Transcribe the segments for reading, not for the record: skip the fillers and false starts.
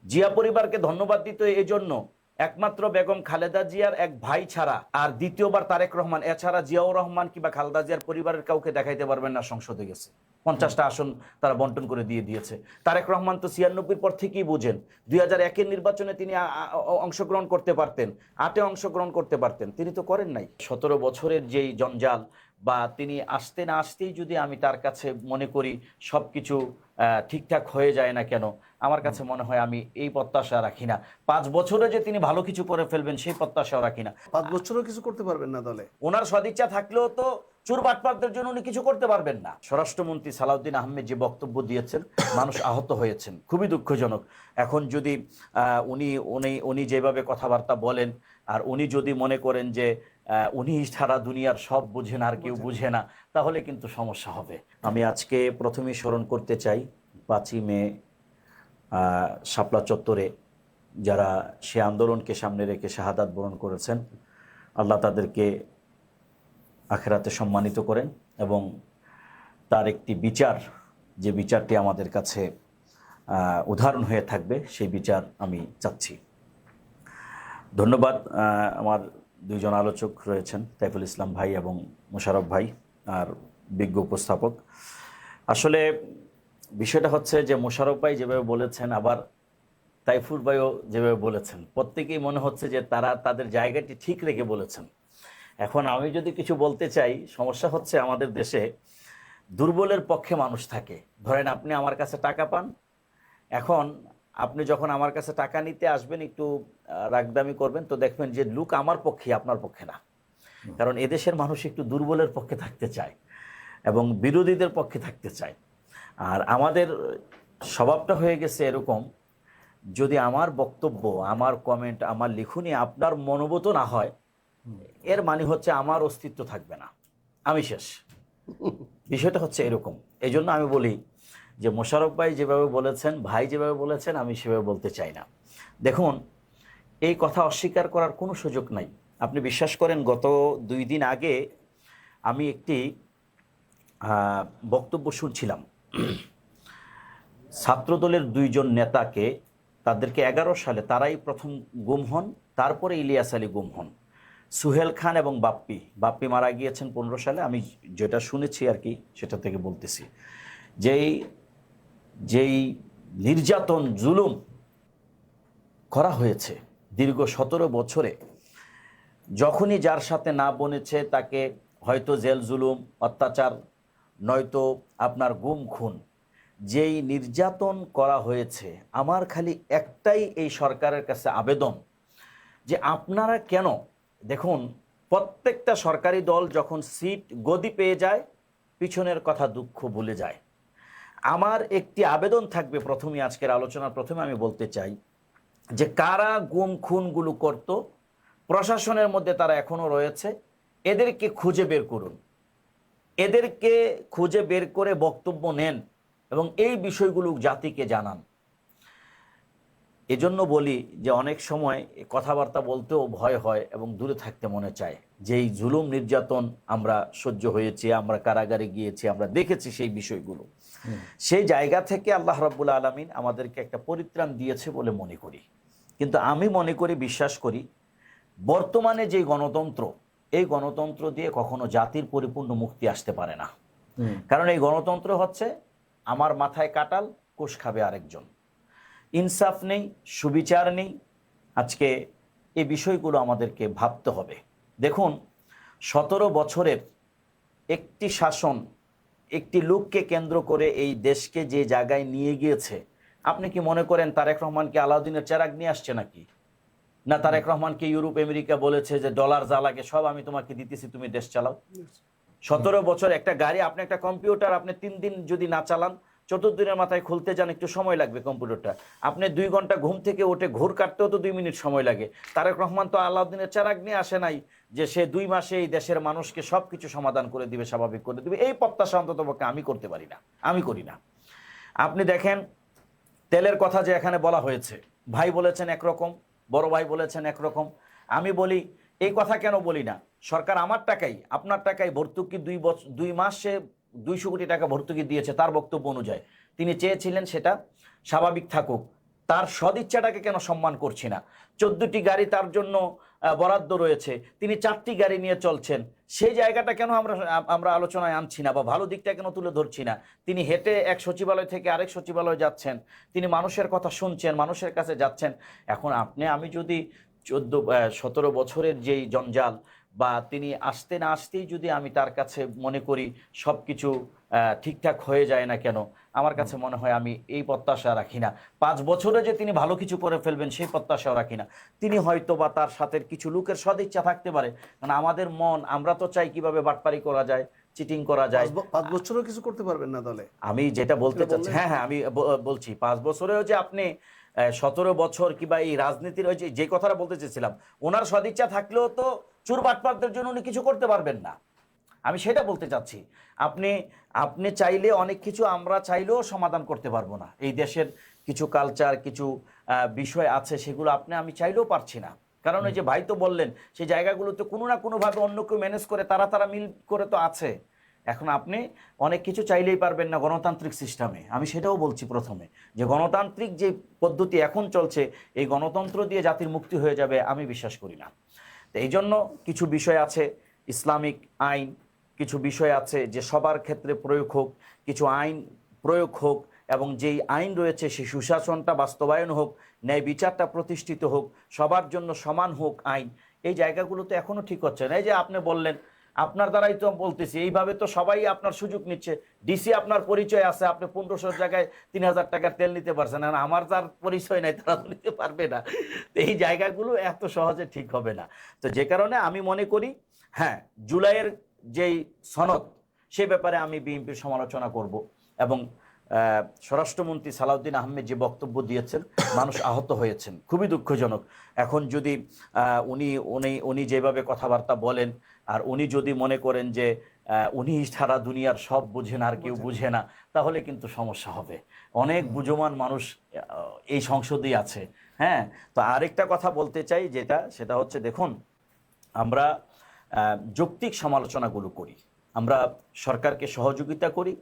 জিয়া পরিবারকে ধন্যবাদ দিত এই জন্য, একমাত্র বেগম খালেদা জিয়ার এক ভাই ছাড়া আর দ্বিতীয়বার তারেক রহমান, এছাড়া জিয়াউর রহমান কিংবা খালেদা জিয়ার পরিবারের কাউকে দেখাইতে পারবেন না সংসদে গেছে। 50টা আসন তারা বন্টন করে দিয়েছে। তারেক রহমান তো 96 পর থেকেই বুঝেন, 2001-এর নির্বাচনে তিনি অংশগ্রহণ করতে পারতেন, 8-এ অংশগ্রহণ করতে পারতেন, তিনি তো করেন নাই। 17 বছরের যেই জঞ্জাল, বা তিনি আসতে না আসতেই যদি আমি তার কাছে মনে করি সবকিছু ঠিকঠাক হয়ে যায় না কেন, আমার কাছে মনে হয় আমি এই প্রত্যাশা রাখি না। 5 বছরে যে তিনি ভালো কিছু করে ফেলবেন সেই প্রত্যাশাও রাখি না। 5 বছরও কিছু করতে পারবেন না দলে। ওনার সদিচ্ছা থাকলেও তো চোর বাটপারদের জন্য উনি কিছু করতে পারবেন না। স্বরাষ্ট্রমন্ত্রী সালাউদ্দিন আহমেদ যে বক্তব্য দিয়েছেন, মানুষ আহত হয়েছেন, খুবই দুঃখজনক। এখন যদি উনি যেভাবে কথাবার্তা বলেন, আর উনি যদি মনে করেন যে উনি সারা দুনিয়ার সব বুঝেন আর কেউ বুঝে না, তাহলে কিন্তু সমস্যা হবে। আমি আজকে প্রথমেই স্মরণ করতে চাই 5ই মে শাপলা চত্বরে যারা সে আন্দোলনকে সামনে রেখে শাহাদাত বরণ করেছেন, আল্লাহ তাদেরকে আখিরাতে সম্মানিত করেন এবং তার একটি বিচার, যে বিচারটি আমাদের কাছে উদাহরণ হয়ে থাকবে, সেই বিচার আমি চাচ্ছি। ধন্যবাদ। আমার দুইজন আলোচক রয়েছেন, তাইফুল ইসলাম ভাই এবং মোশাররফ ভাই, আর বিজ্ঞ উপস্থাপক। আসলে বিষয়টা হচ্ছে যে মোশাররফ ভাই যেভাবে বলেছেন, আবার তাইফুর ভাইও যেভাবে বলেছেন, প্রত্যেকেই মনে হচ্ছে যে তারা তাদের জায়গাটি ঠিক রেখে বলেছেন। এখন আমি যদি কিছু বলতে চাই, সমস্যা হচ্ছে আমাদের দেশে দুর্বলের পক্ষে মানুষ থাকে। ধরেন আপনি আমার কাছে টাকা পান, এখন আপনি যখন আমার কাছে টাকা নিতে আসবেন, একটু রাগদামি করবেন, তো দেখবেন যে লোক আমার পক্ষে, আপনার পক্ষে না। কারণ এদেশের মানুষ একটু দুর্বলের পক্ষে থাকতে চায় এবং বিরোধীদের পক্ষে থাকতে চায়। আর আমাদের স্বভাবটা হয়ে গেছে এরকম, যদি আমার বক্তব্য, আমার কমেন্ট, আমার লিখনি আপনার মনোভূত না হয়, এর মানে হচ্ছে আমার অস্তিত্ব থাকবে না, আমি শেষ। বিষয়টা হচ্ছে এরকম। এই জন্য আমি বলি যে মোশাররফ ভাই যেভাবে বলেছেন, ভাই যেভাবে বলেছেন, আমি সেভাবে বলতে চাই না। দেখুন, এই কথা অস্বীকার করার কোনো সুযোগ নাই। আপনি বিশ্বাস করেন, গত 2 দিন আগে আমি একটি বক্তব্য শুনছিলাম। ছাত্রদলের 2 জন নেতাকে, তাদেরকে 11 সালে তারাই প্রথম গুম হন, তারপরে ইলিয়াস আলী গুম হন। সুহেল খান এবং বাপ্পি মারা গিয়েছেন 15 সালে। আমি যেটা শুনেছি আর কি, সেটা থেকে বলতেছি। যেই নির্যাতন, জুলুম করা হয়েছে দীর্ঘ 17 বছরে, যখনই যার সাথে না বনেছে তাকে হয়তো জেল জুলুম, অত্যাচার, নয়তো আপনার গুম খুন, যেই নির্যাতন করা হয়েছে, আমার খালি একটাই এই সরকারের কাছে আবেদন যে আপনারা কেন, দেখুন, প্রত্যেকটা সরকারি দল যখন সিট গদি পেয়ে যায়, পিছনের কথা দুঃখ ভুলে যায়। আমার একটি আবেদন থাকবে, প্রথমে আজকের আলোচনার প্রথমে আমি বলতে চাই যে কারা গুম খুনগুলো করত, প্রশাসনের মধ্যে তারা এখনো রয়েছে, এদেরকে খুঁজে বের করুন, এদেরকে খুঁজে বের করে বক্তব্য নেন এবং এই বিষয়গুলো জাতিকে জানান। এজন্য বলি যে অনেক সময় কথাবার্তা বলতেও ভয় হয় এবং দূরে থাকতে মনে চায়। যেই জুলুম নির্যাতন আমরা সহ্য হয়েছি, আমরা কারাগারে গিয়েছি, আমরা দেখেছি সেই বিষয়গুলো, সেই জায়গা থেকে আল্লাহ রাব্বুল আলামিন আমাদেরকে একটা পরিত্রাণ দিয়েছে বলে মনে করি। কিন্তু আমি মনে করি, বিশ্বাস করি, বর্তমানে যে গণতন্ত্র, এই গণতন্ত্র দিয়ে কখনো জাতির পরিপূর্ণ মুক্তি আসতে পারে না। কারণ এই গণতন্ত্র হচ্ছে আমার মাথায় কাটাল, কোষ খাবে আরেকজন, ইনসাফ নেই, সুবিচার নেই। আজকে এই বিষয়গুলো আমাদেরকে ভাবতে হবে। দেখুন, 17 বছরের একটি শাসন, একটি লোককে কেন্দ্র করে এই দেশকে যে জায়গায় নিয়ে গিয়েছে, আপনি কি মনে করেন তারেক রহমানকে আলাউদ্দিনের চেরাগ নিয়ে আসছে নাকি? না তারেক রহমানকে ইউরোপ আমেরিকা বলেছে যে ডলার যা লাগে সব আমি তোমাকে দিতেছি, তুমি দেশ চালাও? 17 বছর একটা গাড়ি, আপনি একটা কম্পিউটার, আপনি 3 দিন যদি না চালান, 4 দিনের মাথায় খুলতে যান, একটু সময় লাগবে কম্পিউটারটা। আপনি 2 ঘন্টা ঘুম থেকে উঠে ঘুর কাটতেও তো 2 মিনিট সময় লাগে। তারেক রহমান তো আলাউদ্দিনের চেরাগ নিয়ে আসে নাই যে সে 2 মাসে এই দেশের মানুষকে সব কিছু সমাধান করে দিবে, স্বাভাবিক করে দিবে। এই প্রত্যাশা অন্ততপক্ষে আমি করতে পারি না, আমি করি না। আপনি দেখেন, তেলের কথা যে এখানে বলা হয়েছে, ভাই বলেছেন একরকম, বড় ভাই বলেছেন একরকম। আমি বলি, এই কথা কেন বলি না? সরকার আমার টাকাই, আপনার টাকাই ভর্তুকি 2 মাসে 200 কোটি টাকা ভর্তুকি দিয়েছে তার বক্তব্য অনুযায়ী। তিনি চেয়েছিলেন সেটা স্বাভাবিক থাকুক, তার সদিচ্ছাটাকে কেন সম্মান করছি না? 14টি গাড়ি তার জন্য বরাদ্দ রয়েছে, তিনি 4টি গাড়ি নিয়ে চলছেন, সেই জায়গাটা কেন আমরা আলোচনায় আনছি না বা ভালো দিকটা কেন তুলে ধরছি না? তিনি হেঁটে এক সচিবালয় থেকে আরেক সচিবালয় যাচ্ছেন, তিনি মানুষের কথা শুনছেন, মানুষের কাছে যাচ্ছেন। এখন আমি যদি 17 বছরের যেই জঞ্জাল বা তিনি আসতে না আসতেই যদি আমি তার কাছে মনে করি সব কিছু ঠিকঠাক হয়ে যায় না কেন, আমার কাছে মনে হয় আমি এই প্রত্যাশা রাখি না। 5 বছরে যে তিনি ভালো কিছু করে ফেলবেন সেই প্রত্যাশাও রাখি না। তিনি হয়তো বা তার সাথে কিছু লোকের সদিচ্ছা থাকতে পারে, কারণ আমাদের মন, আমরা তো চাই কিভাবে বাটপারি করা যায়, চিটিং করা যায়। 5 বছরও কিছু করতে পারবেন না দলে। আমি যেটা বলতে চাচ্ছি, হ্যাঁ আমি বলছি 5 বছরেও যে আপনি 17 বছর কিংবা এই রাজনীতির ওই যে কথাটা বলতে চেয়েছিলাম, ওনার সদিচ্ছা থাকলেও তো চোর বাটপারদের জন্য উনি কিছু করতে পারবেন না। আমি সেটা বলতে চাচ্ছি। আপনি চাইলে অনেক কিছু আমরা চাইলেও সমাধান করতে পারবো না। এই দেশের কিছু কালচার, কিছু বিষয় আছে, সেগুলো আমি চাইলেও পারছি না। কারণ ওই যে ভাই তো বললেন, সেই জায়গাগুলোতে কোনো না কোনোভাবে অন্য কেউ ম্যানেজ করে, তারা মিল করে তো আছে। এখন আপনি অনেক কিছু চাইলেই পারবেন না গণতান্ত্রিক সিস্টেমে। আমি সেটাও বলছি প্রথমে, যে গণতান্ত্রিক যে পদ্ধতি এখন চলছে, এই গণতন্ত্র দিয়ে জাতির মুক্তি হয়ে যাবে আমি বিশ্বাস করি না। তো এই জন্য কিছু বিষয় আছে, ইসলামিক আইন, কিছু বিষয় আছে যে সবার ক্ষেত্রে প্রয়োগ হোক, কিছু আইন প্রয়োগ হোক, এবং যেই আইন রয়েছে সেই সুশাসনটা বাস্তবায়ন হোক, ন্যায় বিচারটা প্রতিষ্ঠিত হোক, সবার জন্য সমান হোক আইন। এই জায়গাগুলো তো এখনো ঠিক হচ্ছে না। এই যে আপনি বললেন, আপনার দ্বারাই তো বলতেছি, এইভাবে তো সবাই আপনার সুযোগ নিচ্ছে। ডিসি আপনার পরিচয় আছে, আপনি 1500 জায়গায় 3000 টাকার তেল নিতে পারছেন, আর আমার যার পরিচয় নাই তারা তো নিতে পারবে না। তো এই জায়গাগুলো এত সহজে ঠিক হবে না। তো যে কারণে আমি মনে করি, হ্যাঁ, জুলাইয়ের যেই সনদ, সে ব্যাপারে আমি বিএনপির সমালোচনা করব। এবং স্বরাষ্ট্রমন্ত্রী সালাউদ্দিন আহমেদ যে বক্তব্য দিয়েছেন, মানুষ আহত হয়েছেন, খুবই দুঃখজনক। এখন যদি উনি যেভাবে কথাবার্তা বলেন, আর উনি যদি মনে করেন যে উনি সারা দুনিয়ার সব বুঝেন আর কেউ বুঝে না, তাহলে কিন্তু সমস্যা হবে। অনেক বুঝমান মানুষ এই সংসদেই আছে। হ্যাঁ, তো আরেকটা কথা বলতে চাই, সেটা হচ্ছে, দেখুন, আমরা যৌক্তিক সমালোচনাগুলো করি, আমরা সরকারকে সহযোগিতা করি।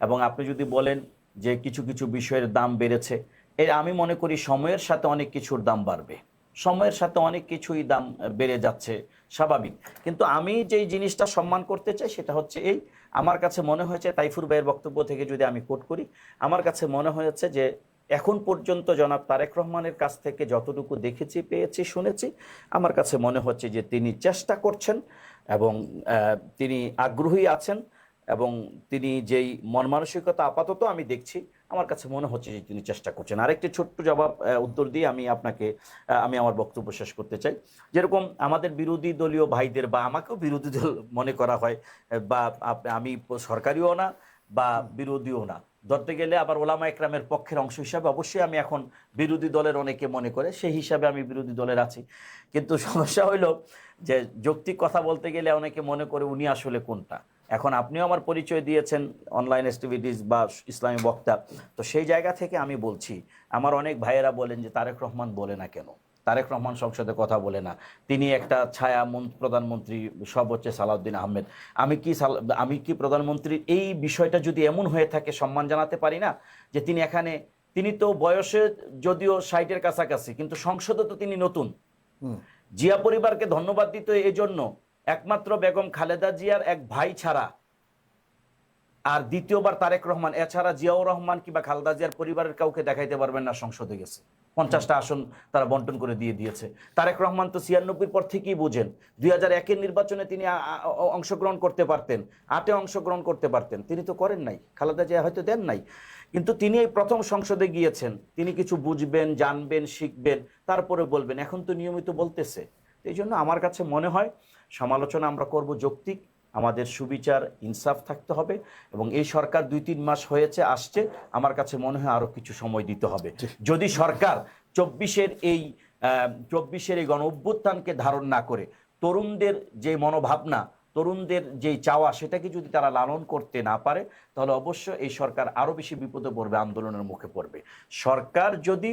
এবং আপনি যদি বলেন যে কিছু কিছু বিষয়ের দাম বেড়েছে, আমি মনে করি সময়ের সাথে অনেক কিছুর দাম বাড়বে, সময়ের সাথে অনেক কিছুই দাম বেড়ে যাচ্ছে, স্বাভাবিক। কিন্তু আমি যেই জিনিসটা সম্মান করতে চাই সেটা হচ্ছে আমার কাছে মনে হয়েছে, তাইফুর ভাইয়ের বক্তব্য থেকে যদি আমি কোট করি, আমার কাছে মনে হয়েছে যে এখন পর্যন্ত জনাব তারেক রহমানের কাছ থেকে যতটুকু দেখেছি, পেয়েছি, শুনেছি, আমার কাছে মনে হচ্ছে যে তিনি চেষ্টা করছেন এবং তিনি আগ্রহী আছেন, এবং তিনি যেই মন মানসিকতা আপাতত আমি দেখছি, আমার কাছে মনে হচ্ছে যে তিনি চেষ্টা করছেন। আরেকটি ছোট্ট উত্তর দিয়ে আমি আমার বক্তব্য শেষ করতে চাই। যেরকম আমাদের বিরোধী দলীয় ভাইদের, বা আমাকেও বিরোধী দল মনে করা হয়, বা আমি সরকারিও না বা বিরোধীও না, ধরতে গেলে আবার ওলামা একরামের পক্ষের অংশ হিসাবে অবশ্যই আমি এখন বিরোধী দলের অনেকে মনে করে, সেই হিসাবে আমি বিরোধী দলের আছি। কিন্তু সমস্যা হইল যে যৌক্তিক কথা বলতে গেলে অনেকে মনে করে উনি আসলে কোনটা। এখন আপনিও আমার পরিচয় দিয়েছেন অনলাইন অ্যাক্টিভিটিস বা ইসলামী বক্তা, তো সেই জায়গা থেকে আমি বলছি, আমার অনেক ভাইয়েরা বলেন যে তারেক রহমান বলে না কেন, তারেক রহমান সংসদে কথা বলে না, তিনি একটা ছায়া প্রধানমন্ত্রী, সব হচ্ছে সালাউদ্দিন আহমেদ। আমি কি প্রধানমন্ত্রীর এই বিষয়টা যদি এমন হয়ে থাকে সম্মান জানাতে পারি না? যে তিনি তো বয়সে যদিও 60-এর কাছাকাছি, কিন্তু সংসদে তো তিনি নতুন। জিয়া পরিবারকে ধন্যবাদ দিত এই জন্য, একমাত্র বেগম খালেদা জিয়ার এক ভাই ছাড়া আর দ্বিতীয়বার তারেক রহমান, এছাড়া জিয়াউর রহমান কিংবা খালেদা জিয়ার পরিবারের কাউকে দেখাইতে পারবেন না সংসদে গেছে। 50টা আসন তারা বন্টন করে দিয়েছে। তারেক রহমান তো 96-র পর থেকেই বুঝেন, 2001-এর নির্বাচনে তিনি অংশগ্রহণ করতে পারতেন, 8-এ অংশগ্রহণ করতে পারতেন, তিনি তো করেন নাই। খালেদা জিয়া হয়তো দেন নাই, কিন্তু তিনি এই প্রথম সংসদে গিয়েছেন, তিনি কিছু বুঝবেন, জানবেন, শিখবেন, তারপরে বলবেন। এখন তো নিয়মিত বলতেছে। এই জন্য আমার কাছে মনে হয় সমালোচনা আমরা করব যৌক্তিক, আমাদের সুবিচার, ইনসাফ থাকতে হবে। এবং এই সরকার 2-3 মাস হয়েছে, আসছে, আমার কাছে মনে হয় আরো কিছু সময় দিতে হবে। যদি সরকার 24-এর এই গণ অভ্যুত্থানকে ধারণ না করে, তরুণদের যে মনোভাবনা, তরুণদের যেই চাওয়া, সেটাকে যদি তারা লালন করতে না পারে, তাহলে অবশ্য এই সরকার আরো বেশি বিপদে পড়বে, আন্দোলনের মুখে পড়বে। সরকার যদি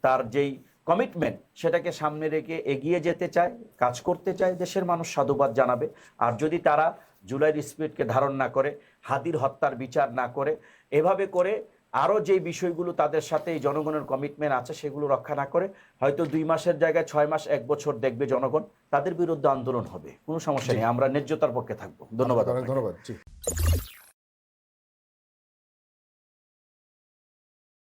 তার যেই কমিটমেন্ট, সেটাকে সামনে রেখে এগিয়ে যেতে চায়, কাজ করতে চায়, দেশের মানুষ সাধুবাদ জানাবে। আর যদি তারা জুলাইয়ের স্পিরিটকে ধারণ না করে, হাদির হত্যার বিচার না করে, এভাবে করে আরও যে বিষয়গুলো তাদের সাথে এই জনগণের কমিটমেন্ট আছে সেগুলো রক্ষা না করে হয়তো 2 মাসের জায়গায় 6 মাস 1 বছর দেখবে জনগণ, তাদের বিরুদ্ধে আন্দোলন হবে, কোনো সমস্যা নেই, আমরা ন্যায্যতার পক্ষে থাকবো। ধন্যবাদ অনেক আপনাকে। ধন্যবাদ। জি।